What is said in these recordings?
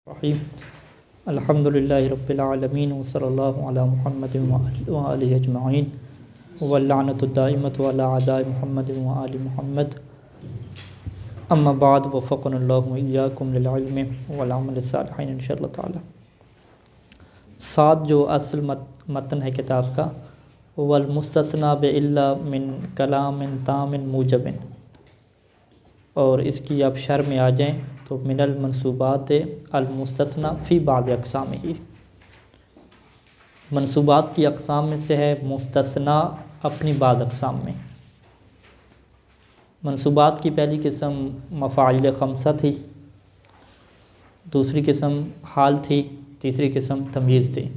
رحیم الحمدللہ رب العالمین وصلی اللہ علی محمد وآلہ اجمعین واللعنۃ الدائمۃ علی اعداء محمد وآل محمد اما بعد وفقنا اللہ وإیاکم للعلم والعمل الصالح انشاء اللہ تعالی۔ ساتھ جو اصل متن ہے کتاب کا والمستثنى بإلا من کلام تام موجب، اور اس کی آپ شرح میں آ جائیں تو من المنصوبات المستثنى فی بعض اقسام ہی، منصوبات کی اقسام میں سے ہے مستثنیٰ اپنی بعض اقسام میں۔ منصوبات کی پہلی قسم مفاعل خمسہ تھی، دوسری قسم حال تھی، تیسری قسم تمییز تھی،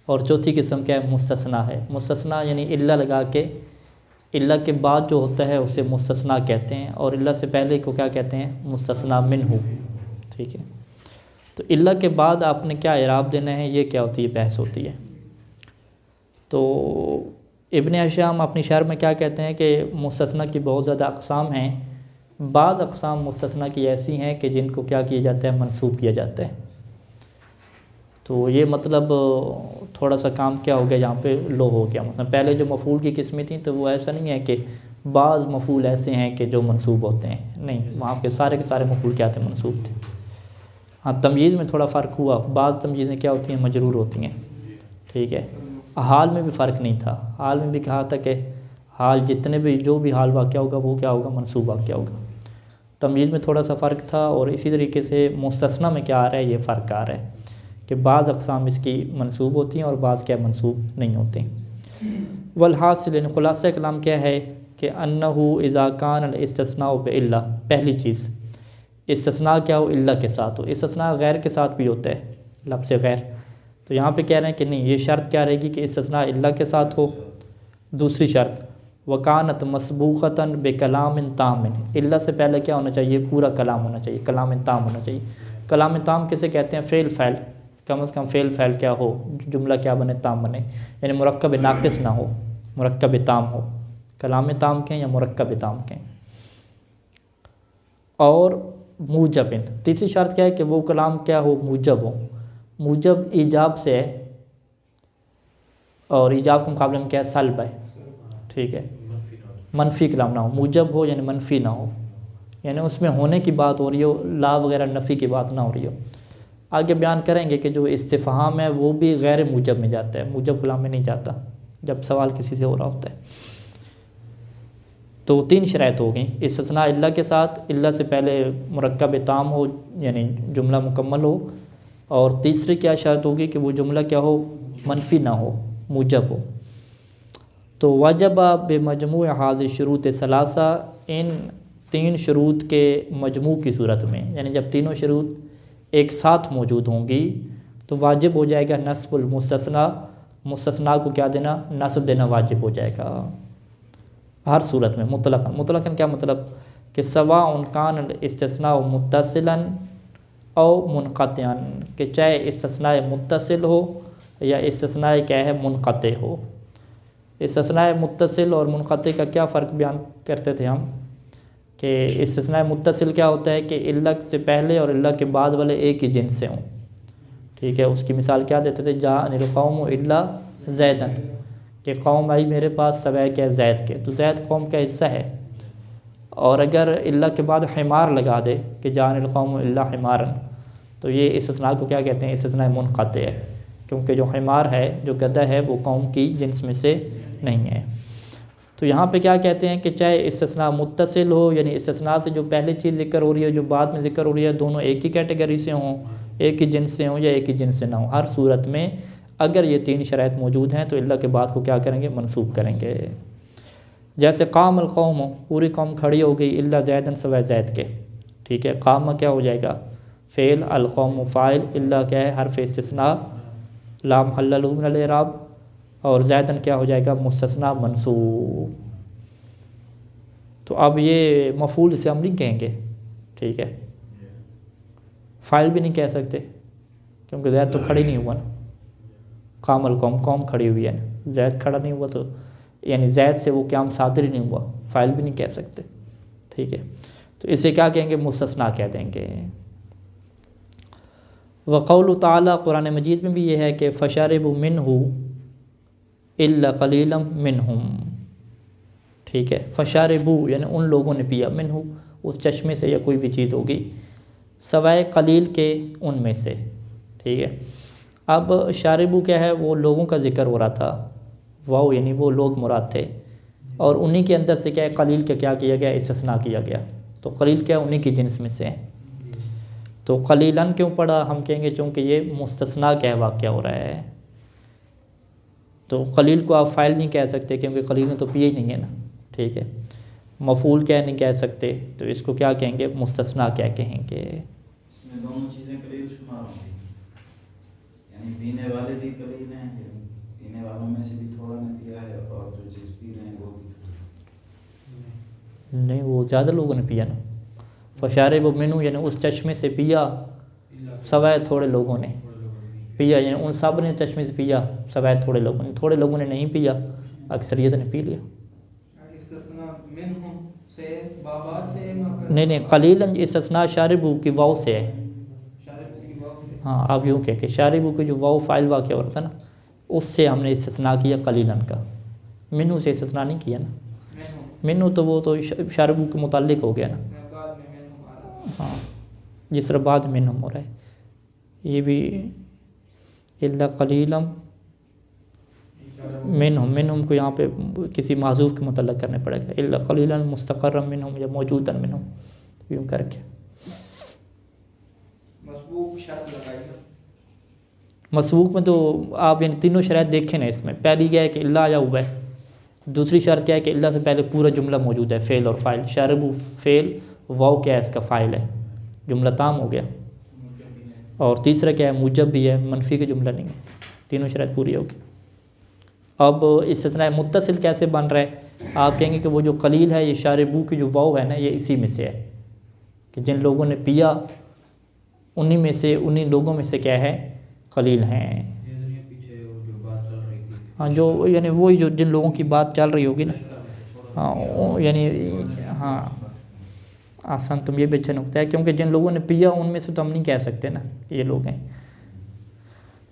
اور چوتھی قسم کیا ہے مستثنیٰ ہے۔ مستثنیٰ یعنی الا لگا کے، الا کے بعد جو ہوتا ہے اسے مستثنیٰ کہتے ہیں، اور الا سے پہلے کو کیا کہتے ہیں؟ مستثنیٰ منہ۔ ٹھیک ہے، تو الا کے بعد آپ نے کیا اعراب دینا ہے، یہ کیا ہوتی ہے؟ بحث ہوتی ہے۔ تو ابن ہشام اپنی شرح میں کیا کہتے ہیں کہ مستثنیٰ کی بہت زیادہ اقسام ہیں، بعض اقسام مستثنیٰ کی ایسی ہیں کہ جن کو کیا کیا جاتا ہے؟ منصوب کیا جاتا ہے۔ تو یہ مطلب تھوڑا سا کام کیا ہو گیا یہاں پہ لو ہو گیا۔ مثلا پہلے جو مفعول کی قسمیں تھیں تو وہ ایسا نہیں ہے کہ بعض مفعول ایسے ہیں کہ جو منصوب ہوتے ہیں، نہیں، وہاں کے سارے مفعول کیا تھے؟ منصوب تھے۔ ہاں، تمییز میں تھوڑا فرق ہوا، بعض تمییزیں کیا ہوتی ہیں؟ مجرور ہوتی ہیں۔ ٹھیک ہے، حال میں بھی فرق نہیں تھا، حال میں بھی کہا تھا کہ حال جتنے بھی جو بھی حال واقعہ ہوگا وہ کیا ہوگا؟ منصوب واقعہ ہوگا۔ تمییز میں تھوڑا سا فرق تھا، اور اسی طریقے سے مستثنیٰ میں کیا آ رہا ہے؟ یہ فرق آ رہا ہے کہ بعض اقسام اس کی منصوب ہوتی ہیں اور بعض کیا منصوب نہیں ہوتے۔ والحاصل، خلاصہ کلام کیا ہے کہ انہ اذا کان الاستثناء بإلا، پہلی چیز استثناء کیا ہو؟ الا کے ساتھ ہو۔ استثناء غیر کے ساتھ بھی ہوتا ہے، لفظ غیر، تو یہاں پہ کہہ رہے ہیں کہ نہیں، یہ شرط کیا رہے گی کہ استثناء الا کے ساتھ ہو۔ دوسری شرط وکانت مسبوقۃ بکلام تام، الا سے پہلے کیا ہونا چاہیے؟ پورا کلام ہونا چاہیے، کلام تام ہونا چاہیے۔ کلام تام کسے کہتے ہیں؟ فعل فعل، کم از کم فعل فعل کیا ہو؟ جملہ کیا بنے؟ تام بنے، یعنی مرکب ناقص نہ ہو، مرکب تام ہو۔ کلام تام کہیں یا مرکب تام کہیں۔ اور موجب، تیسری شرط کیا ہے کہ وہ کلام کیا ہو؟ موجب ہو۔ موجب ایجاب سے ہے، اور ایجاب کے مقابلے میں کیا ہے؟ سلب ہے۔ ٹھیک ہے، منفی کلام نہ ہو، موجب ہو یعنی منفی نہ ہو، یعنی اس میں ہونے کی بات ہو رہی ہو، لا وغیرہ نفی کی بات نہ ہو رہی ہو۔ آگے بیان کریں گے کہ جو استفہام ہے وہ بھی غیر موجب میں جاتا ہے، موجب کلام میں نہیں جاتا جب سوال کسی سے ہو رہا ہوتا ہے۔ تو تین شرائط ہو گئیں، استثناء الا کے ساتھ، الا سے پہلے مرکب تام ہو یعنی جملہ مکمل ہو، اور تیسری کیا شرط ہوگی کہ وہ جملہ کیا ہو؟ منفی نہ ہو، موجب ہو۔ تو وجب بمجموع هذه الشروط ثلاثہ، ان تین شروط کے مجموع کی صورت میں، یعنی جب تینوں شروط ایک ساتھ موجود ہوں گی تو واجب ہو جائے گا نصب المستثنیٰ، مستثنیٰ کو کیا دینا؟ نصب دینا واجب ہو جائے گا ہر صورت میں، مطلقاً۔ مطلقاً کیا مطلب؟ کہ سواء کان الاستثناء متصلا او منقطعا، کہ چاہے استثناء متصل ہو یا استثناء کیا ہے؟ منقطع ہو۔ استثناء متصل اور منقطع کا کیا فرق بیان کرتے تھے ہم؟ کہ استثناء متصل کیا ہوتا ہے کہ الا سے پہلے اور الا کے بعد والے ایک ہی جنس سے ہوں۔ ٹھیک ہے، اس کی مثال کیا دیتے تھے؟ جاءنی القوم الا زیدا، کہ قوم آئی میرے پاس سوائے کیا؟ زید کے، تو زید قوم کا حصہ ہے۔ اور اگر الا کے بعد حمار لگا دے کہ جاءنی القوم الا حمارا، تو یہ استثناء کو کیا کہتے ہیں؟ استثناء منقطع ہے، کیونکہ جو حمار ہے، جو گدھا ہے، وہ قوم کی جنس میں سے نہیں ہے۔ تو یہاں پہ کیا کہتے ہیں کہ چاہے استثناء متصل ہو، یعنی استثناء سے جو پہلے چیز ذکر ہو رہی ہے جو بعد میں ذکر ہو رہی ہے، دونوں ایک ہی کیٹیگری سے ہوں، ایک ہی جنس سے ہوں یا ایک ہی جنس سے نہ ہوں، ہر صورت میں اگر یہ تین شرائط موجود ہیں تو الا کے بعد کو کیا کریں گے؟ منصوب کریں گے۔ جیسے قام القوم، پوری قوم کھڑی ہو گئی، الا زیدن سوائے زید کے۔ ٹھیک ہے، قام کیا ہو جائے گا؟ فعل، القوم فاعل، الا کیا ہے؟ حرف استثناء لا محل له من الاعراب، اور زیدن کیا ہو جائے گا؟ مستثنیٰ منصوب۔ تو اب یہ مفعول سے ہم نہیں کہیں گے، ٹھیک ہے، فاعل بھی نہیں کہہ سکتے کیونکہ زید تو کھڑی نہیں ہوا نا۔ قام القوم، قوم کھڑی ہوئی ہے، زید کھڑا نہیں ہوا، تو یعنی زید سے وہ قیام صادر ہی نہیں ہوا، فاعل بھی نہیں کہہ سکتے۔ ٹھیک ہے، تو اسے کیا کہیں گے؟ مستثنیٰ کہہ دیں گے۔ وقول تعالیٰ، قرآن مجید میں بھی یہ ہے کہ فشربوا منہ الا قلیلا منہم، ٹھیک ہے، فشربوا یعنی ان لوگوں نے پیا، منہ اس چشمے سے یا کوئی بھی چیز ہوگی، سوائے قلیل کے ان میں سے، ٹھیک ہے۔ اب شاربو کیا ہے، وہ لوگوں کا ذکر ہو رہا تھا، واو یعنی وہ لوگ مراد تھے، اور انہی کے اندر سے کیا ہے قلیل کا کیا کیا گیا، استثناء کیا گیا، تو قلیل کیا انہی کی جنس میں سے ہے۔ تو قلیلاً کیوں پڑھا، ہم کہیں گے چونکہ یہ مستثنیٰ کا واقعہ ہو رہا ہے، تو قلیل کو آپ فاعل نہیں کہہ سکتے کیونکہ قلیل نے تو پیا ہی نہیں ہے نا، ٹھیک ہے۔ مفعول کیا نہیں کہہ سکتے، تو اس کو کیا کہیں گے، مستثنیٰ کیا کہیں گے۔ اس میں دونوں چیزیں قلیل شمار ہوں گی، یعنی پینے والے بھی قلیل ہیں، پینے والوں میں سے بھی تھوڑا نے پیا ہے، اور جو چیز پی رہے ہیں وہ بھی نہیں، وہ زیادہ لوگوں نے پیا نا، فشاربوا منہ یعنی اس چشمے سے پیا، سوائے تھوڑے لوگوں نے پیا، یعنی ان سب نے چشمے سے پیا سوائے تھوڑے لوگوں نے، تھوڑے لوگوں نے نہیں پیا، اکثریت نے پی لیا۔ نہیں، قلیلاً استثناء شاربو کی واو سے ہے، ہاں آپ یوں کہ شاربو کی جو واو فاعل واقع ہو رہا تھا نا، اس سے ہم نے استثناء کیا قلیلاً کا، منہ سے استثناء نہیں کیا نا، منہ تو وہ تو شاربو کے متعلق ہو گیا نا، ہاں جس طرح بعد منہم ہو رہا ہے، یہ بھی الا قلیلا منہم کو یہاں پہ کسی معذوف کے متعلق کرنے پڑے گا، الا قلیلا مستقرا منہم یا موجودا منہم، یوں کر کے مسبوق میں تو آپ یعنی تینوں شرائط دیکھیں نا، اس میں پہلی کیا ہے کہ اللہ آیا ہوا ہے، دوسری شرط کیا ہے کہ اللہ سے پہلے پورا جملہ موجود ہے، فعل اور فاعل، شاربو فعل، واو کیا ہے اس کا فاعل ہے، جملہ تام ہو گیا، اور تیسرا کیا ہے موجب بھی ہے، منفی کا جملہ نہیں ہے، تینوں شرائط پوری ہوگی۔ اب استثناء متصل کیسے بن رہا ہے، آپ کہیں گے کہ وہ جو قلیل ہے، یہ شاربو کی جو واو ہے نا، یہ اسی میں سے ہے کہ جن لوگوں نے پیا انہی میں سے، انہی لوگوں میں سے کیا ہے قلیل ہیں، ہاں جو یعنی وہی جو جن لوگوں کی بات چل رہی ہوگی نا، ہاں یعنی ہاں آسان تم یہ بھی اچھا نکتہ ہے، کیونکہ جن لوگوں نے پیا ان میں سے تو ہم نہیں کہہ سکتے نا کہ یہ لوگ ہیں،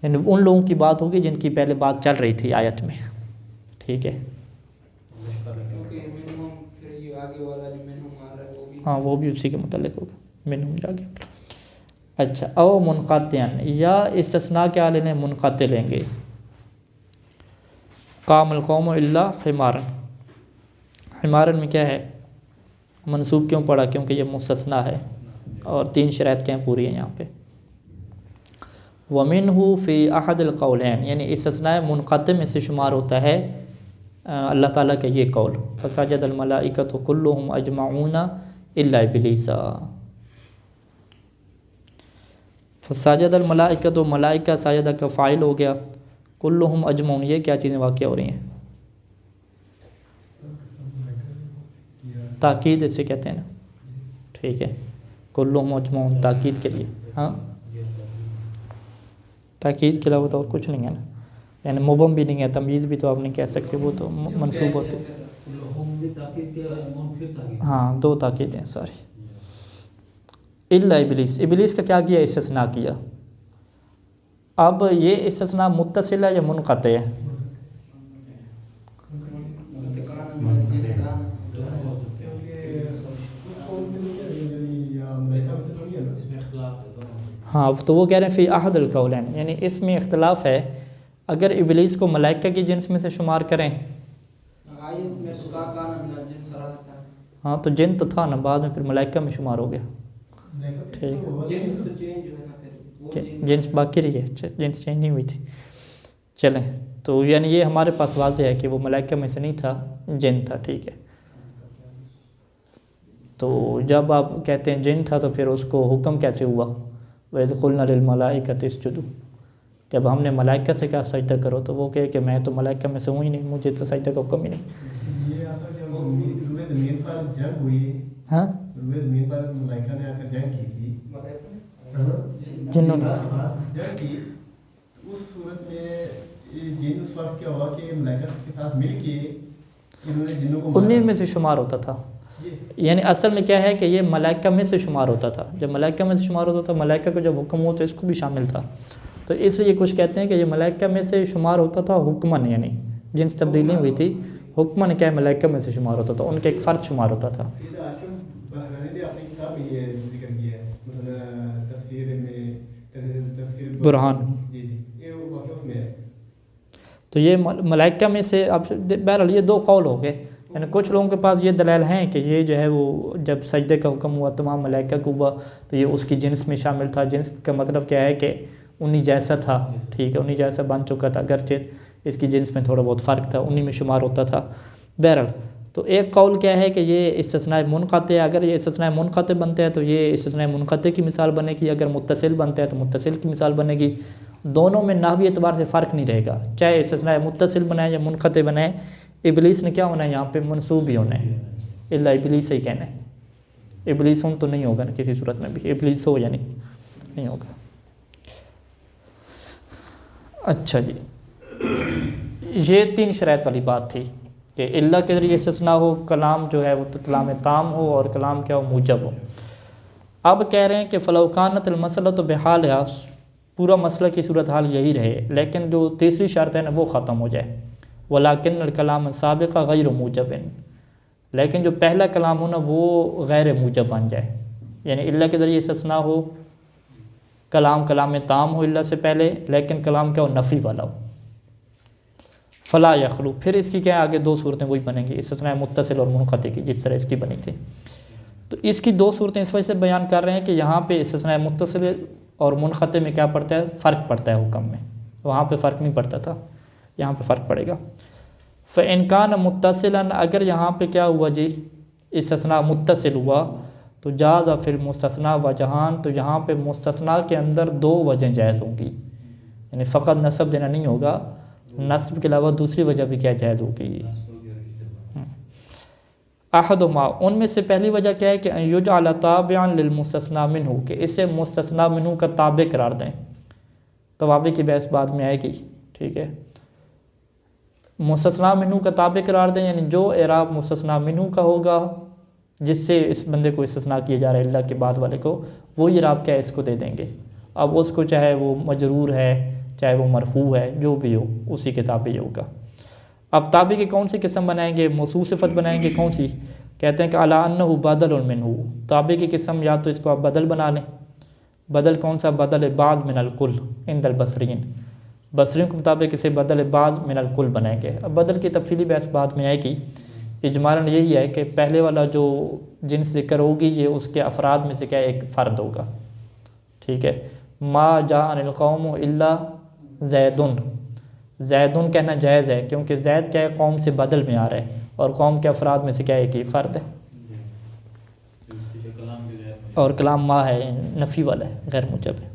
یعنی ان لوگوں کی بات ہوگی جن کی پہلے بات چل رہی تھی آیت میں، ٹھیک ہے، ہاں وہ بھی اسی کے متعلق ہوگا، منہم جا کے۔ اچھا، او منقطعا، یا استثناء کیا لینے، منقطع لیں گے، قام القوم الا حمارا، حمارا میں کیا ہے منصوب کیوں پڑا، کیونکہ یہ مستثنیٰ ہے، اور تین شرائط کیا پوری ہیں یہاں پہ۔ وَمِنْهُ فِي أَحَدِ الْقَوْلَيْنِ، یعنی استثناء منقطع میں سے شمار ہوتا ہے اللہ تعالیٰ کا یہ قول، فَسَجَدَ الْمَلَائِكَةُ كُلُّهُمْ أَجْمَعُونَ إِلَّا إِبْلِيسَ، فَسَجَدَ الْمَلَائِكَةُ، ملائکہ ساجدہ کا فاعل ہو گیا، كُلُّهُمْ أَجْمَعُونَ، یہ کیا چیزیں واقع ہو رہی ہیں، تاکید اسے کہتے ہیں نا، ٹھیک ہے، كُلُّهُمْ أَجْمَعُونَ تاکید کے لیے، ہاں تاکید کے علاوہ تو اور کچھ نہیں ہے نا، یعنی مبہم بھی نہیں ہے، تمییز بھی تو آپ نہیں کہہ سکتے، وہ تو منصوب ہوتے، ہاں دو تاکید ہیں ساری۔ الا ابلیس، ابلیس کا کیا کیا، استثناء کیا، اب یہ استثناء متصل ہے یا منقطع ہے، ہاں تو وہ کہہ رہے ہیں فی احد القولین، یعنی اس میں اختلاف ہے، اگر ابلیس کو ملائکہ کی جنس میں سے شمار کریں، ہاں تو جن تو تھا نا، بعد میں پھر ملائکہ میں شمار ہو گیا، ٹھیک، جنس باقی رہی ہے، جنس چینج نہیں ہوئی تھی، چلیں تو یعنی یہ ہمارے پاس واضح ہے کہ وہ ملائکہ میں سے نہیں تھا، جن تھا، ٹھیک ہے۔ تو جب آپ کہتے ہیں جن تھا تو پھر اس کو حکم کیسے ہوا، وَإِذْ قُلْنَا لِلْمَلَائِكَةِ اسْجُدُوا، جب ہم نے ملائکہ سے کہا سجدہ کرو تو وہ کہے کہ میں تو ملائکہ میں سے ہوں ہی نہیں، مجھے تو سجدہ کا حکم ہی نہیں، ہاں جنہوں نے انہیں میں سے شمار ہوتا تھا، یعنی اصل میں کیا ہے کہ یہ ملائکہ میں سے شمار ہوتا تھا. جب ملائکہ میں سے شمار ہوتا تھا، ملائکہ کو جب حکم ہو تو اس کو بھی شامل تھا. تو اس لیے کچھ کہتے ہیں کہ یہ ملائکہ میں سے شمار ہوتا تھا حکماً، یعنی جنس تبدیلی ہوئی تھی حکماً کیا ہے ملائکہ میں سے شمار ہوتا تھا، ان کے ایک فرد شمار ہوتا تھا. برہان. تو یہ ملائکہ میں سے، اب بہرحال یہ دو قول ہو گئے. یعنی کچھ لوگوں کے پاس یہ دلائل ہیں کہ یہ جو ہے وہ جب سجدے کا حکم ہوا تمام ملائکہ کو ہوا تو یہ اس کی جنس میں شامل تھا. جنس کا مطلب کیا ہے کہ انہی جیسا تھا، ٹھیک ہے، انہی جیسا بن چکا تھا، اگرچہ اس کی جنس میں تھوڑا بہت فرق تھا، انہی میں شمار ہوتا تھا. بہرحال تو ایک قول کیا ہے کہ یہ استثناء منقطع ہے. اگر یہ استثناء منقطع بنتے ہیں تو یہ استثناء منقطع کی مثال بنے گی، اگر متصل بنتے ہیں تو متصل کی مثال بنے گی. دونوں میں نحوی اعتبار سے فرق نہیں رہے گا، چاہے استثناء متصل بنائے یا منقطع بنائے. ابلیس نے کیا ہونا ہے یہاں پہ منصوب ہی ہونا ہے، الا ابلیس ہی کہنا ہے. ابلیس ہوں تو نہیں ہوگا نا کسی صورت میں بھی، ابلیس ہو یعنی نہیں ہوگا. اچھا جی، یہ 3 شرائط والی بات تھی کہ اللہ کے ذریعے استثناء ہو، کلام جو ہے وہ کلام تام ہو، اور کلام کیا ہو موجب ہو. اب کہہ رہے ہیں کہ فلو کانت المسئلۃ بحالھا، پورا مسئلہ کی صورتحال یہی رہے، لیکن جو تیسری شرط ہے نا وہ ختم ہو جائے. ولیکن الکلام السابق غیر موجب، لیکن جو پہلا کلام ہو نا وہ غیر موجب بن جائے. یعنی اللہ کے ذریعے استثناء ہو، کلام تام ہو اللہ سے پہلے، لیکن کلام کیا ہو نفی والا ہو. فلا یخلو، پھر اس کی کیا ہے آگے 2 صورتیں وہی بنیں گی، استثناء متصل اور منقطع کی، جس طرح اس کی بنی تھی. تو اس کی 2 صورتیں اس وجہ سے بیان کر رہے ہیں کہ یہاں پہ استثناء متصل اور منقطع میں کیا پڑتا ہے، فرق پڑتا ہے حکم میں. وہاں پہ فرق نہیں پڑتا تھا، یہاں پہ فرق پڑے گا. فَإِنْ كَانَ مُتَّصِلًا، اگر یہاں پہ کیا ہوا جی استثناء متصل ہوا تو جاز فی المستثنیٰ وجہان، تو یہاں پہ مستثنیٰ کے اندر 2 وجہیں جائز ہوں گی. یعنی فقط نصب دینا نہیں ہوگا، نصب کے علاوہ دوسری وجہ بھی کیا جائز ہوگی. احدہما، ان میں سے پہلی وجہ کیا ہے کہ ان یجعل تابعا للمستثنی منہ، کہ اسے مستثنی منہ کا تابع قرار دیں. توابع کی بحث بعد میں آئے گی، ٹھیک ہے. مستثنی منہ کا تابع قرار دیں، یعنی جو اعراب مستثنی منہ کا ہوگا جس سے اس بندے کو استثناء کیا جا رہا ہے اللہ کے بعد والے کو، وہی اعراب کیا ہے اس کو دے دیں گے. اب اس کو چاہے وہ مجرور ہے چاہے وہ مرفوع ہے، جو بھی ہو اسی کے تابع ہی ہوگا. اب تابع کی کون سی قسم بنائیں گے، موصوف صفت بنائیں گے. کون سی؟ کہتے ہیں کہ علی انہ بدل منہ، تابع کی قسم یا تو اس کو آپ بدل بنا لیں. بدل کون سا؟ بدل بعض من الکل عند البصرین، بصریوں کے مطابق اسے بدل بعض من الکل بنائیں گے. اب بدل کی تفصیلی بحث بعد میں آئے گی. اجمالاً یہی ہے کہ پہلے والا جو جنس ذکر ہوگی یہ اس کے افراد میں سے کیا ایک فرد ہوگا، ٹھیک ہے. ما جاء القوم الا زیدن، زیدن کہنا جائز ہے کیونکہ زید کیا ہے قوم سے بدل میں آ رہا ہے، اور قوم کے افراد میں سے کیا ایک ہی فرد ہے. اور کلام ما ہے نفی والا ہے، غیر موجب ہے.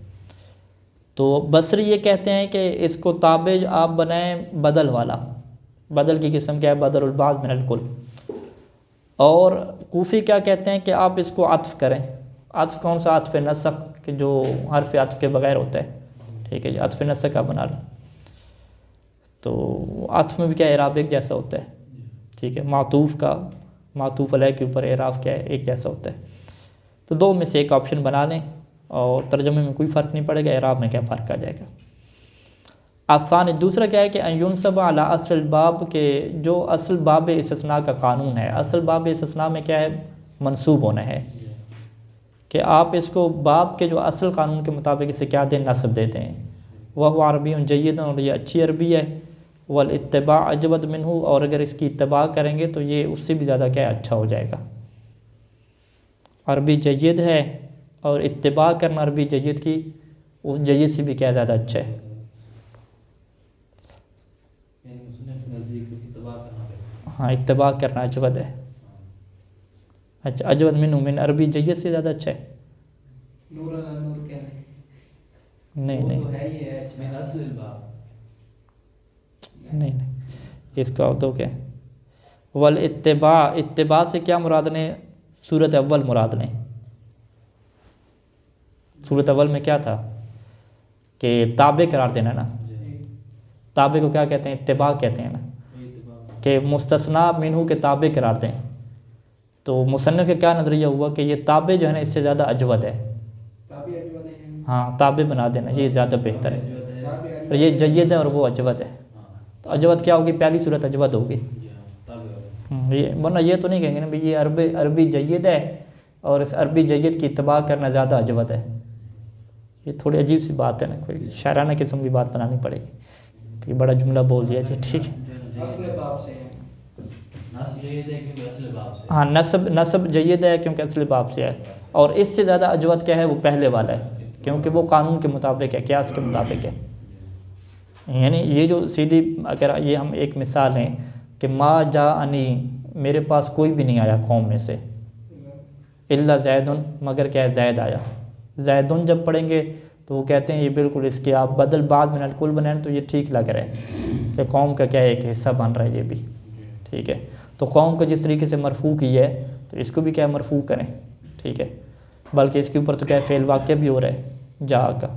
تو بصری یہ کہتے ہیں کہ اس کو تابع آپ بنائیں بدل والا. بدل کی قسم کیا ہے؟ بدل البعض من الکل. اور کوفی کیا کہتے ہیں کہ آپ اس کو عطف کریں. عطف کون سا؟ عطف نسق، کہ جو حرف عطف کے بغیر ہوتا ہے، ٹھیک ہے جی. عطف نسق کا بنا لیں. تو عطف میں بھی کیا اعراب ایک جیسا ہوتا ہے، ٹھیک ہے. معطوف کا معطوف علیہ کے اوپر اعراب کیا ہے ایک جیسا ہوتا ہے. تو 2 میں سے ایک آپشن بنا لیں اور ترجمے میں کوئی فرق نہیں پڑے گا، اعراب میں کیا فرق آ جائے گا. افان دوسرا کیا ہے کہ ان ينصب علی اصل الباب، کے جو اصل باب استثناء کا قانون ہے. اصل باب استثناء میں کیا ہے؟ منصوب ہونا ہے. کہ آپ اس کو باب کے جو اصل قانون کے مطابق اسے کیا دیں؟ نصب دیتے ہیں. وہ عربی جید، اور یہ اچھی عربی ہے. والاتباع اجود منہ، اور اگر اس کی اتباع کریں گے تو یہ اس سے بھی زیادہ کیا اچھا ہو جائے گا. عربی جید ہے اور اتباع کرنا عربی جید کی اس جید سے بھی کیا زیادہ اچھا ہے. ہاں اتباع کرنا اجود ہے. اچھا اجود منہ من عربی جید سے زیادہ اچھا ہے. نہیں نہیں اس کا دو کیا والاتباع، اتباع سے کیا مراد لیں؟ صورت اول مراد لیں. صورت اول میں کیا تھا کہ تابع قرار دینا نا. تابع کو کیا کہتے ہیں؟ اتباع کہتے ہیں نا، کہ مستثنیٰ منہ کے تابع قرار دیں. تو مصنف کا کیا نظریہ ہوا کہ یہ تابع جو ہے نا اس سے زیادہ اجود ہے. ہاں تابع بنا دینا یہ زیادہ بہتر ہے. اور یہ جید ہے اور وہ اجود ہے. تو اجود کیا ہوگی؟ پہلی صورت اجود ہوگی. یہ ورنہ یہ تو نہیں کہیں گے نا بھئی یہ عربی جید ہے اور اس عربی جید کی اتباع کرنا زیادہ اجود ہے. یہ تھوڑی عجیب سی بات ہے نا، کوئی شاعرانہ قسم کی بات بنانی پڑے گی کہ بڑا جملہ بول دیا جی ٹھیک ہے. ہاں نسب جید ہے کیونکہ اصل باب سے ہے. اور اس سے زیادہ اجود کیا ہے؟ وہ پہلے والا ہے کیونکہ وہ قانون کے مطابق ہے، قیاس کے مطابق ہے. یعنی یہ جو سیدھی اگر یہ ہم ایک مثال ہیں کہ ما جاءنی، میرے پاس کوئی بھی نہیں آیا قوم میں سے، الا زید، مگر کیا ہے؟ زید آیا. زیدن جب پڑھیں گے تو وہ کہتے ہیں یہ بالکل اس کے آپ بدل بعض من الکل بنائیں تو یہ ٹھیک لگ رہا ہے کہ قوم کا کیا ایک حصہ بن رہا ہے یہ بھی ٹھیک ہے. تو قوم کو جس طریقے سے مرفوع کی ہے تو اس کو بھی کیا مرفوع کریں ٹھیک ہے. بلکہ اس کے اوپر تو کیا فعل واقع بھی ہو رہا ہے جا کا.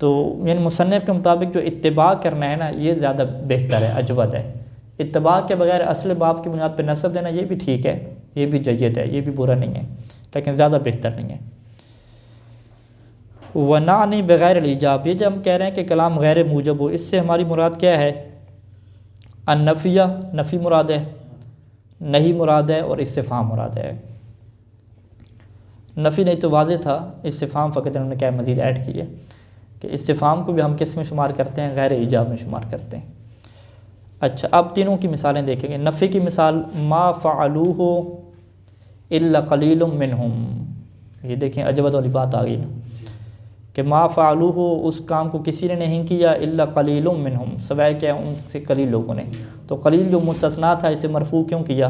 تو یعنی مصنف کے مطابق جو اتباع کرنا ہے نا یہ زیادہ بہتر ہے، اجود ہے. اتباع کے بغیر اصل باب کی بنیاد پہ نسب دینا یہ بھی ٹھیک ہے، یہ بھی جید ہے، یہ بھی برا نہیں ہے، لیکن زیادہ بہتر نہیں ہے. ونعنی بغیر الایجاب، یہ جب ہم کہہ رہے ہیں کہ کلام غیر موجب ہو، اس سے ہماری مراد کیا ہے؟ النفیہ، نفی مراد ہے، نہیں مراد ہے، اور استفہام مراد ہے. نفی نہیں تو واضح تھا، استفہام فقط انہوں نے کیا مزید ایڈ کی ہے کہ استفہام کو بھی ہم کس میں شمار کرتے ہیں؟ غیر ایجاب میں شمار کرتے ہیں. اچھا اب تینوں کی مثالیں دیکھیں گے. نفی کی مثال ما فعلوہ الا قلیل منہم، یہ دیکھیں اجود والی بات آ گئی نا کہ ما فعلوہ، اس کام کو کسی نے نہیں کیا، الا قلیل منہم، سوائے کیا ان سے قلیل لوگوں نے. تو قلیل جو مستثنا تھا اسے مرفوع کیوں کیا؟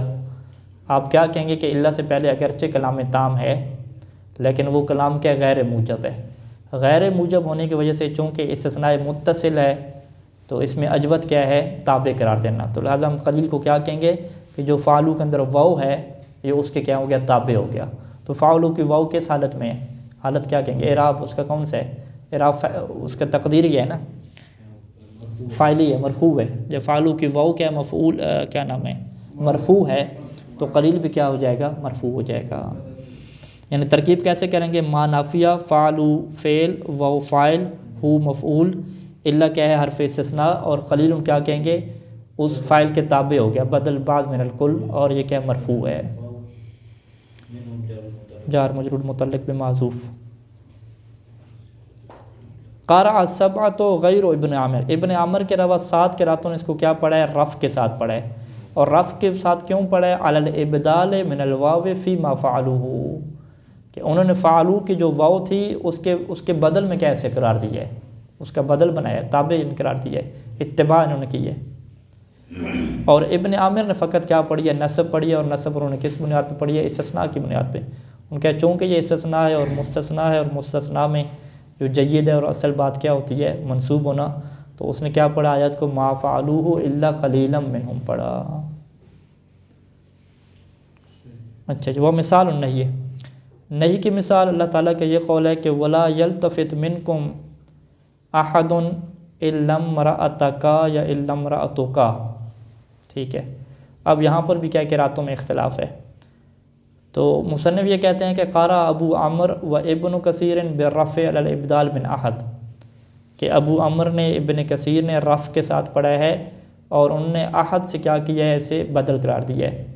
آپ کیا کہیں گے کہ اللہ سے پہلے اگرچہ کلام تام ہے لیکن وہ کلام کیا غیر موجب ہے. غیر موجب ہونے کی وجہ سے چونکہ استثناء متصل ہے تو اس میں اجود کیا ہے؟ تابع قرار دینا. تو لہٰذا ہم قلیل کو کیا کہیں گے کہ جو فعلو کے اندر واو ہے یہ اس کے کیا ہو گیا؟ تابع ہو گیا. تو فعلو کی واو کس حالت میں ہے؟ حالت کیا کہیں گے؟ اعراب اس کا کون سا ہے؟ اعراب اس کا تقدیری ہے نا، فاعلی ہے، مرفوع ہے. جب فعلو کی واو کیا مفعول کیا نام ہے؟ مرفوع ہے، تو قلیل بھی کیا ہو جائے گا؟ مرفوع ہو جائے گا. یعنی ترکیب کیسے کریں گے؟ ما نافیہ، فعلو فعل، واو فاعل، ہو مفعول، الا کیا ہے؟ حرف استثناء، اور قلیل کیا کہیں گے؟ اس فاعل کے تابع ہو گیا، بدل بعض من الکل، اور یہ کیا مرفوع ہے؟ جار مجرور متعلق بمحذوف. قارع السبعۃ غیر ابن عامر، ابن عامر کے علاوہ 7 قراءتوں نے اس کو کیا پڑھا ہے؟ رفع کے ساتھ پڑھا ہے. اور رفع کے ساتھ کیوں پڑھا ہے؟ علی الابدال من الواو فی ما فعلوہ، کہ انہوں نے فعلو کی جو واو تھی اس کے بدل میں کیا ایسے قرار دیا ہے؟ اس کا بدل بنایا ہے، تابع قرار دیا ہے، اتباع انہوں نے کی ہے. اور ابن عامر نے فقط کیا پڑھی ہے؟ نصب پڑھی ہے. اور نصب انہوں نے کس بنیاد پہ پڑھی ہے؟ استثناء کی بنیاد پہ. ان کا چونکہ یہ استثناء ہے اور مستثنیٰ ہے، اور مستثنیٰ میں جو جید ہے اور اصل بات کیا ہوتی ہے؟ منصوب ہونا. تو اس نے کیا پڑھا؟ آیت کو ما فعلوہ الا قلیلا منہم پڑھا. اچھا جی، وہ مثال نہیں ہے. نہیں کی مثال اللہ تعالیٰ کا یہ قول ہے کہ ولا یلتفت منکم احد الا امرأتک یا الا امرأتک. ٹھیک ہے، اب یہاں پر بھی کیا قراتوں میں اختلاف ہے. تو مصنف یہ کہتے ہیں کہ قارا ابو عمر و ابن کثیر بالرفع علی الابدال من احد، کہ ابو عمر نے، ابن کثیر نے رفع کے ساتھ پڑھا ہے اور انہوں نے احد سے کیا کیا ہے؟ اسے بدل قرار دیا ہے.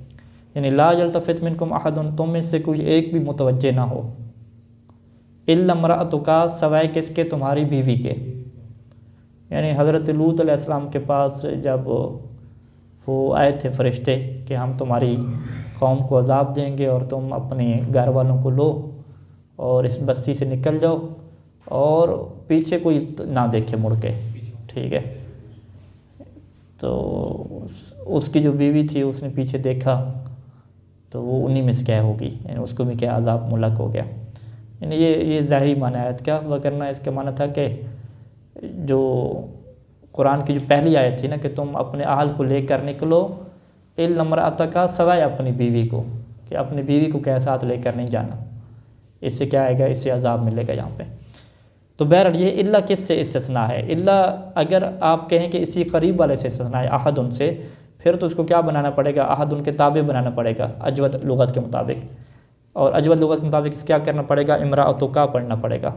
یعنی لا یلتفت منکم احد، تم میں سے کوئی ایک بھی متوجہ نہ ہو، الا امرأتک، سوائے کس کے؟ تمہاری بیوی کے. یعنی حضرت لوط علیہ السلام کے پاس جب وہ آئے تھے فرشتے کہ ہم تمہاری قوم کو عذاب دیں گے اور تم اپنے گھر والوں کو لو اور اس بستی سے نکل جاؤ اور پیچھے کوئی نہ دیکھے مڑ کے. ٹھیک ہے، تو اس کی جو بیوی تھی اس نے پیچھے دیکھا تو وہ انہی میں سے کیا ہوگی، یعنی اس کو بھی کیا عذاب ملک ہو گیا. یعنی یہ ظاہری معنی آیت کا وگرنہ اس کا معنی تھا کہ جو قرآن کی جو پہلی آیت تھی نا کہ تم اپنے اہل کو لے کر نکلو الا امرأتک، سوائے اپنی بیوی کو، کہ اپنی بیوی کو کیا ساتھ لے کر نہیں جانا، اس سے کیا آئے گا؟ اس سے عذاب ملے گا یہاں پہ. تو بہرحال یہ الا کس سے استثناء ہے؟ الا اگر آپ کہیں کہ اسی قریب والے سے استثناء ہے، احد ان سے، پھر تو اس کو کیا بنانا پڑے گا؟ عہد ان کے تابع بنانا پڑے گا اجود لغت کے مطابق، اور اجود لغت کے مطابق اس کیا کرنا پڑے گا؟ امراۃ کا پڑھنا پڑے گا۔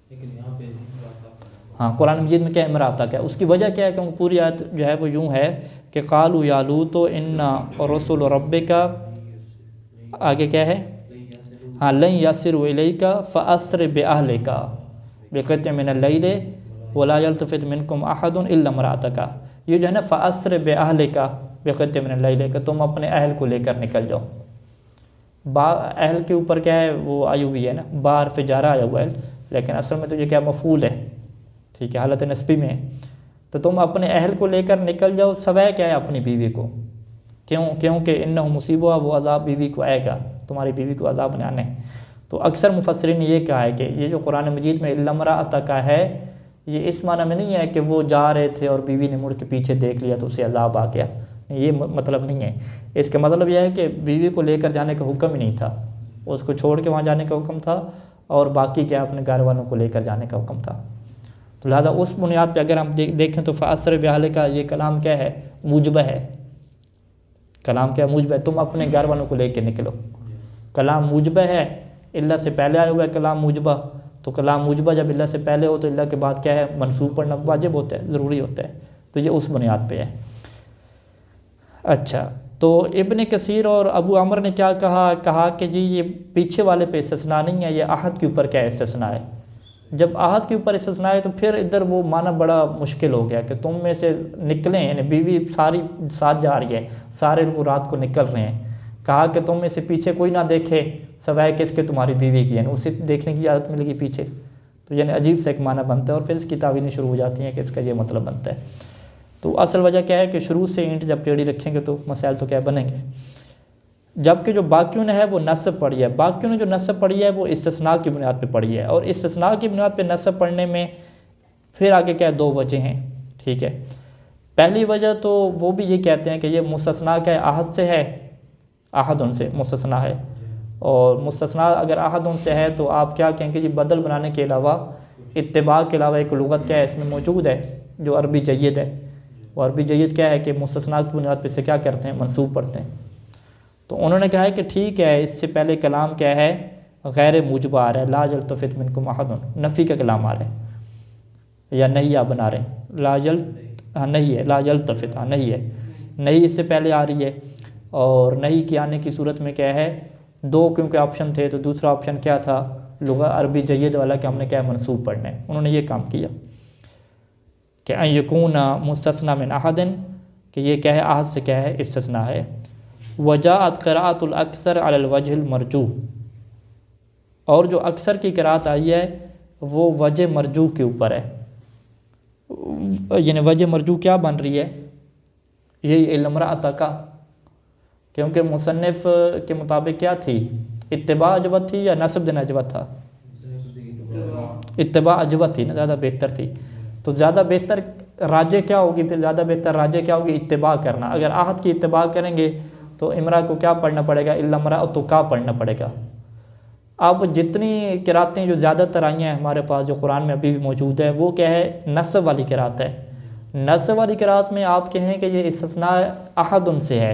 لیکن یہاں پہ ہاں قرآن مجید میں کیا امراۃ کا ہے؟ اس کی وجہ کیا ہے؟ کیونکہ پوری آیت جو ہے وہ یوں ہے کہ قالوا یا لوط انا رسول ربک، آگے کیا ہے؟ ہاں لن یسروا الیک فاسر باہلک بقطع من اللیل ولا یلتفت منکم احد الا امرأتک، یہ جو ہے نا فاسر باہلک بقطع من اللیل کہ تم اپنے اہل کو لے کر نکل جاؤ۔ اہل کے اوپر کیا ہے؟ وہ آئی ہوئی ہے نا، بار فجارہ آیا ہوا ہے، لیکن اصل میں تو یہ کیا مفعول ہے، ٹھیک ہے، حالت نسبی میں ہے۔ تو تم اپنے اہل کو لے کر نکل جاؤ، سوائے کیا ہے؟ اپنی بیوی کو۔ کیونکہ انہو مصیبہ، وہ عذاب بیوی کو آئے گا، تمہاری بیوی کو عذاب نہیں آنے۔ تو اکثر مفسرین نے یہ کہا ہے کہ یہ جو قرآن مجید میں الا امرأتک کا ہے، یہ اس معنی میں نہیں ہے کہ وہ جا رہے تھے اور بیوی نے مڑ کے پیچھے دیکھ لیا تو اسے عذاب آ گیا، یہ مطلب نہیں ہے۔ اس کا مطلب یہ ہے کہ بیوی کو لے کر جانے کا حکم ہی نہیں تھا، اس کو چھوڑ کے وہاں جانے کا حکم تھا، اور باقی کیا اپنے گھر والوں کو لے کر جانے کا حکم تھا۔ تو لہٰذا اس بنیاد پہ اگر ہم دیکھیں تو فاسر باہلک کا یہ کلام کیا ہے؟ موجبہ ہے۔ کلام کیا موجبہ ہے؟ تم اپنے گھر والوں کو لے کے نکلو، کلام موجبہ ہے، اللہ سے پہلے آیا ہوا ہے کلام موجبہ، تو کلام موجبہ جب اللہ سے پہلے ہو تو اللہ کے بعد کیا ہے؟ منصوب پڑھنا واجب ہوتا ہے، ضروری ہوتا ہے، تو یہ اس بنیاد پہ ہے۔ اچھا، تو ابن کثیر اور ابو عمر نے کیا کہا کہ جی یہ پیچھے والے پہ استثناء نہیں ہے، یہ عہد کے اوپر کیا استثناء ہے۔ جب عہد کے اوپر استثناء ہے تو پھر ادھر وہ معنی بڑا مشکل ہو گیا کہ تم میں سے نکلیں، یعنی بیوی ساری ساتھ جا رہی ہے، سارے لوگ رات کو نکل رہے ہیں، کہا کہ تم میں سے پیچھے کوئی نہ دیکھے سوائے کس کے؟ تمہاری بیوی کی، یعنی اسے دیکھنے کی اجازت ملے گی پیچھے، تو یعنی عجیب سے ایک معنی بنتا ہے، اور پھر اس کی تعویلیں شروع ہو جاتی ہیں کہ اس کا یہ مطلب بنتا ہے۔ تو اصل وجہ کیا ہے کہ شروع سے اینٹ جب ٹیڑھی رکھیں گے تو مسائل تو کیا بنیں گے۔ جبکہ جو باقیوں نے ہے وہ نصب پڑھی ہے، باقیوں نے جو نصب پڑھی ہے وہ استثناء کی بنیاد پہ پڑھی ہے، اور استثناء کی بنیاد پہ نصب پڑھنے میں پھر آگے کیا ہے؟ دو وجہ ہیں، ٹھیک ہے۔ پہلی وجہ تو وہ بھی یہ کہتے ہیں کہ یہ مستثنیٰ کیا ہے؟ عہد سے ہے، عہد ان سے مستثنیٰ ہے، اور مستثنیٰ اگر عہد ان سے ہے تو آپ کیا کہیں کہ جی بدل بنانے کے علاوہ، اتباع کے علاوہ ایک لغت کیا ہے اس میں موجود ہے جو عربی جید ہے، وہ عربی جید کیا ہے کہ مستثنیٰ کی بنیاد پہ سے کیا کرتے ہیں؟ منصوب پڑھتے ہیں۔ تو انہوں نے کہا ہے کہ ٹھیک ہے، اس سے پہلے کلام کیا ہے؟ غیر موجبہ آ رہا ہے، لا یلتفت منکم احد، نفی کا کلام آ رہا ہے، یا نہیں آپ بنا رہے ہیں، نہیں ہے، لا یلتفت، نہیں ہے، نہیں اس سے پہلے آ رہی ہے، اور نہیں کے آنے کی صورت میں کیا ہے؟ دو کیونکہ آپشن تھے، تو دوسرا آپشن کیا تھا؟ لغت عربی جید والا کہ ہم نے کیا منصوب پڑھنا ہے، انہوں نے یہ کام کیا کہ ان یکون مستثنی من احد، کہ یہ کیا ہے؟ عہد سے کیا ہے؟ استثناء ہے۔ وجاءت قراءۃ الاکثر علی الوجہ المرجوح، اور جو اکثر کی قراءت آئی ہے وہ وجہ مرجوح کے اوپر ہے، یعنی وجہ مرجوح کیا بن رہی ہے؟ یہی الا امرأتک، کیونکہ مصنف کے مطابق کیا تھی؟ اتباع اجود تھی یا نصب دینا اجود تھا؟ اتباع اجود تھی نا، زیادہ بہتر تھی، تو زیادہ بہتر راجع کیا ہوگی؟ پھر زیادہ بہتر راجع کیا ہوگی؟ اتباع کرنا۔ اگر عہد کی اتباع کریں گے تو امرا کو کیا پڑھنا پڑے گا؟ الا امرأتک پڑھنا پڑے گا۔ اب جتنی قراتیں جو زیادہ تر آئی ہیں ہمارے پاس جو قرآن میں ابھی بھی موجود ہے، وہ کیا ہے؟ نصب والی قرات ہے۔ نصب والی قرات میں آپ کہیں کہ یہ استثناء عہد ان سے ہے،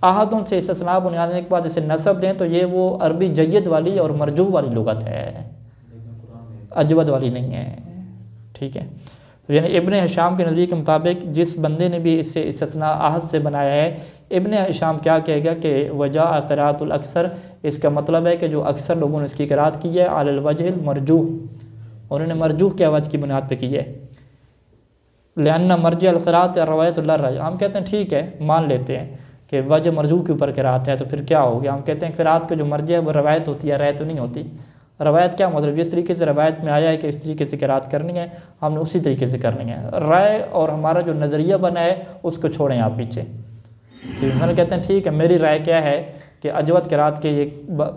عہد ان سے استثناء بنانے کے بعد اسے نصب دیں تو یہ وہ عربی جید والی اور مرجوح والی لغت ہے، اجود والی نہیں ہے، ٹھیک ہے۔ یعنی ابن ہشام کے نظریے کے مطابق جس بندے نے بھی اس سے استثناء عہد سے بنایا ہے، ابن ہشام کیا کہے گا کہ وجاء قراءۃ الاکثر، اس کا مطلب ہے کہ جو اکثر لوگوں نے اس کی قراءت کی ہے علی الوجہ المرجوح، انہوں نے مرجوح کے وجہ کی بنیاد پہ کی ہے، لأن مرجع القراءۃ الروایت لا الرجع۔ ہم کہتے ہیں ٹھیک ہے، مان لیتے ہیں کہ وجہ مرجوح کے اوپر قراءت ہے، تو پھر کیا ہو گیا؟ ہم کہتے ہیں قراءت کا جو مرجع ہے وہ روایت ہوتی ہے، روایت تو نہیں ہوتی۔ روایت کیا مطلب؟ جس طریقے سے روایت میں آیا ہے کہ اس طریقے سے قراءت کرنی ہے، ہم نے اسی طریقے سے کرنی ہے۔ رائے اور ہمارا جو نظریہ بنا ہے اس کو چھوڑیں آپ پیچھے، ہم کہتے ہیں ٹھیک ہے، میری رائے کیا ہے کہ اجود قراءت کے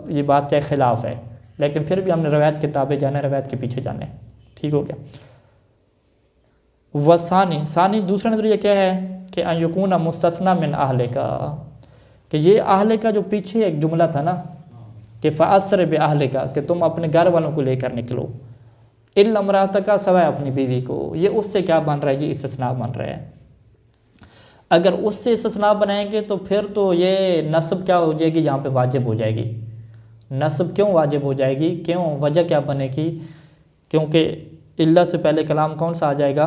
یہ بات کے خلاف ہے، لیکن پھر بھی ہم نے روایت کے تابع جانا ہے، روایت کے پیچھے جانا ہے، ٹھیک ہو گیا۔ ثانی دوسرا نظریہ کیا ہے کہ ان یکون مستثنی من اہلک، کہ یہ اہلک جو پیچھے ایک جملہ تھا نا کہ فاسر باہلک، کہ تم اپنے گھر والوں کو لے کر نکلو، الا امرأتک، سوائے اپنی بیوی کو، یہ اس سے کیا بن رہا ہے؟ یہ استثناء بن رہا ہے۔ اگر اس سے استثناء بنائیں گے تو پھر تو یہ نصب کیا ہو جائے گی، یہاں پہ واجب ہو جائے گی۔ نصب کیوں واجب ہو جائے گی، کیوں، وجہ کیا بنے گی؟ کیونکہ اللہ سے پہلے کلام کون سا آ جائے گا؟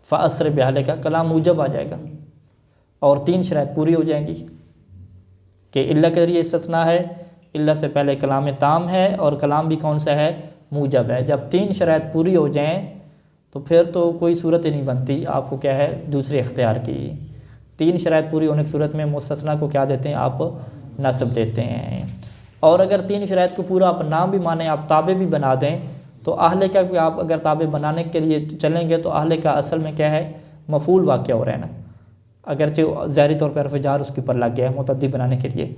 فَأَسْرِ بِأَهْلِكَ، کلام موجب آ جائے گا، اور 3 شرائط پوری ہو جائیں گی کہ اللہ کے ذریعے استثناء ہے، اللہ سے پہلے کلام تام ہے، اور کلام بھی کون سا ہے؟ موجب ہے۔ جب 3 شرائط پوری ہو جائیں تو پھر تو کوئی صورت ہی نہیں بنتی آپ کو کیا ہے، دوسرے اختیار کی۔ 3 شرائط پوری ہونے کی صورت میں مستثنیٰ کو کیا دیتے ہیں آپ؟ نصب دیتے ہیں۔ اور اگر 3 شرائط کو پورا آپ نام بھی مانیں، آپ تابع بھی بنا دیں، تو اہل کا بھی آپ اگر تابع بنانے کے لیے چلیں گے تو اہل کا اصل میں کیا ہے؟ مفعول واقع ہو رہا ہے نا، اگرچہ ظاہری طور پر حرف جار اس کے اوپر لگ گیا ہے متعدی بنانے کے لیے،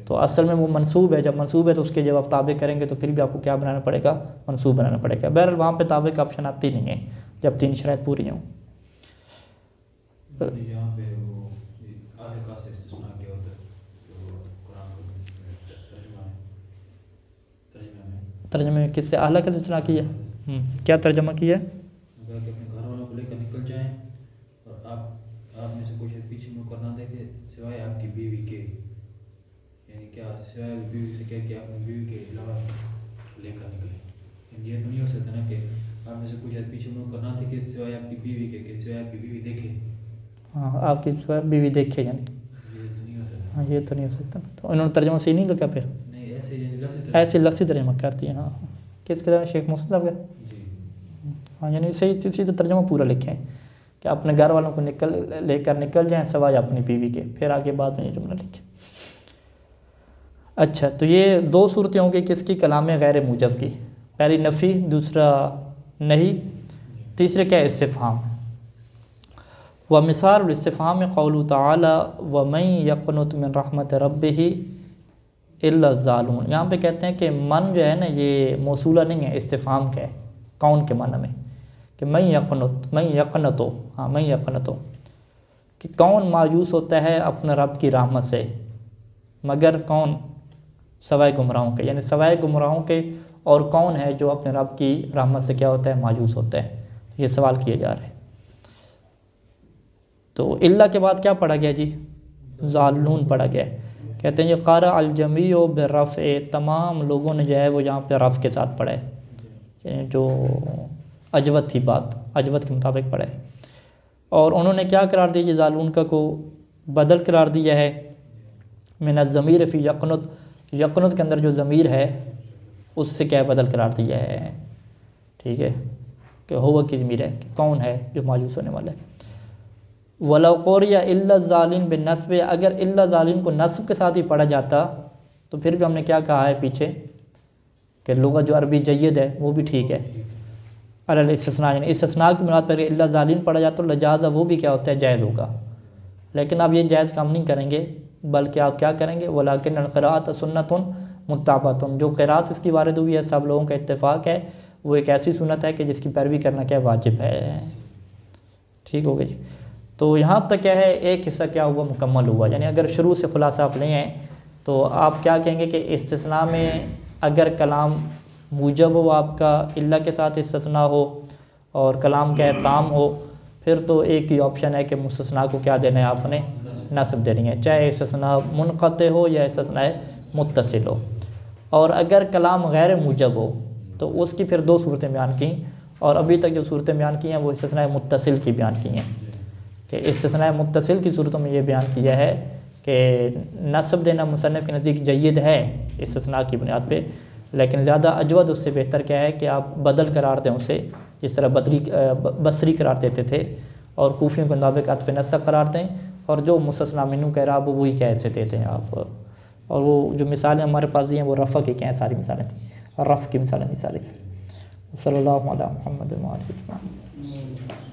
تو اصل میں وہ منصوب ہے۔ جب منصوب ہے تو اس کے جب آپ تابع کریں گے تو پھر بھی آپ کو کیا بنانا پڑے گا؟ منصوب بنانا پڑے گا۔ بہرحال وہاں پہ تابع کا آپشن آتی نہیں ہے جب 3 شرائط پوری ہوں۔ یہاں پہ وہ اہل کا سے استثناء کیا ہوتا ہے جو قرآن ترجمے میں کس سے اعلیٰ کا استثناء کیا؟ کیا ترجمہ کیا ہے؟ کہ اپنے گھر والوں کو لے کر نکل جائیں اور آپ میں سے کوئی شخص پیچھے منہ کر نہ دیکھے سوائے آپ کی بیوی کے، یعنی کیا سوائے بیوی سے کیا کہ آپ اپنی بیوی کے علاوہ لے کر نکلیں۔ یہ تو نہیں ہو سکتا نا کہ آپ میں سے کوئی شخص پیچھے منہ کر نہ دیکھے سوائے آپ کی بیوی کے، کہ سوائے آپ کی بیوی دیکھے۔ ہاں، آپ کی سوائے بیوی دیکھے، یعنی یہ تو نہیں ہو سکتا۔ ہاں، یہ تو نہیں ہو سکتا، تو انہوں نے ترجمہ صحیح نہیں لگا پھر؟ نہیں، ایسے یعنی لفظ ایسے لفظی ترجمہ کرتی ہیں۔ ہاں، کس کے طرح؟ شیخ محسن صاحب کا؟ جی ہاں، یعنی صحیح سیدھا ترجمہ پورا لکھیں کہ اپنے گھر والوں کو لے کر نکل جائیں سوائے اپنی بیوی کے، پھر آگے بعد میں یہ جملہ لکھیں۔ اچھا، تو یہ 2 صورتیں ہوں گی کس کی؟ کلام غیر موجب کی، پہلی نفی، دوسرا نہیں، تیسرے کیا؟ استفہام۔ ومثال الاستفہام قوله تعالی ومن یقنط من رحمت ربہ الا الظالمون۔ یہاں پہ کہتے ہیں کہ من جو ہے نا یہ موصولہ نہیں ہے، استفہام کا ہے، کون کے معنی میں، کہ من یقنط، من یقنطو، ہاں من یقنطو، کہ کون مایوس ہوتا ہے اپنے رب کی رحمت سے، مگر کون؟ سوائے گمراہوں کے، یعنی سوائے گمراہوں کے اور کون ہے جو اپنے رب کی رحمت سے کیا ہوتا ہے؟ مایوس ہوتا ہے۔ یہ سوال کیے جا رہے ہیں۔ تو اللہ کے بعد کیا پڑھا گیا جی؟ ظالون پڑھا گیا ہے۔ کہتے ہیں یہ قارع الجمیع بالرفع، تمام لوگوں نے جو ہے وہ یہاں پہ رفع کے ساتھ پڑھا ہے، جو اجوت تھی بات، اجوت کے مطابق پڑھا ہے۔ اور انہوں نے کیا قرار دیا؟ یہ ظالون کا کو بدل قرار دیا ہے من الضمیر فی یقنط، یقنط کے اندر جو ضمیر ہے اس سے کیا بدل قرار دیا ہے، ٹھیک ہے، کہ ہوا کی ضمیر ہے، کہ کون ہے جو مایوس ہونے والا ہے۔ وَلَوْ قُرِئَ إِلَّا الظَّالِمُ بِالنَّصْبِ، اگر الا ظالم کو نصب کے ساتھ ہی پڑھا جاتا تو پھر بھی ہم نے کیا کہا ہے پیچھے کہ لغت جو عربی جید ہے وہ بھی ٹھیک ہے، علی الاستثناء، یعنی استثناء کی بنیاد پر الا ظالم پڑھا جاتا تو لجازہ وہ بھی کیا ہوتا ہے؟ جائز ہوگا۔ لیکن آپ یہ جائز کام نہیں کریں گے، بلکہ آپ کیا کریں گے؟ وَلَٰكِنَّ الْقِرَاءَةَ سُنَّةٌ مُتَّبَعَةٌ، جو قرات اس کی وارد ہوئی ہے سب لوگوں کا اتفاق ہے، وہ ایک ایسی سنت ہے کہ جس کی پیروی کرنا کیا واجب ہے۔ ٹھیک ہو گیا جی۔ تو یہاں تک کیا ہے، ایک حصہ کیا ہوا؟ مکمل ہوا۔ یعنی اگر شروع سے خلاصہ آپ لیں ہیں تو آپ کیا کہیں گے کہ استثناء میں اگر کلام موجب ہو آپ کا، اللہ کے ساتھ استثناء ہو اور کلام کا تام ہو، پھر تو ایک ہی آپشن ہے کہ مستثناء کو کیا دینا ہے آپ نے؟ نصب دینی ہے، چاہے استثناء منقطع ہو یا استثناء متصل ہو۔ اور اگر کلام غیر موجب ہو تو اس کی پھر 2 صورتیں بیان کیں، اور ابھی تک جو صورتیں بیان کی ہیں وہ استثناء متصل کی بیان کی ہیں، کہ استثناء متصل کی صورتوں میں یہ بیان کیا ہے کہ نصب دینا مصنف کے نزدیک جید ہے استثناء کی بنیاد پہ، لیکن زیادہ اجود اس سے بہتر کیا ہے کہ آپ بدل قرار دیں اسے، جس طرح بصری قرار دیتے تھے، اور کوفیوں کے مطابق عطف نسق قرار دیں، اور جو مستثنیٰ منہ کا اعراب وہی کیا ایسے دیتے ہیں آپ۔ اور وہ جو مثالیں ہمارے پاس ہیں وہ رفع کی کیا ہیں؟ ساری مثالیں تھیں، اور رفع کی مثالیں صلی اللہ علیہ محمد و آلہ وسلم۔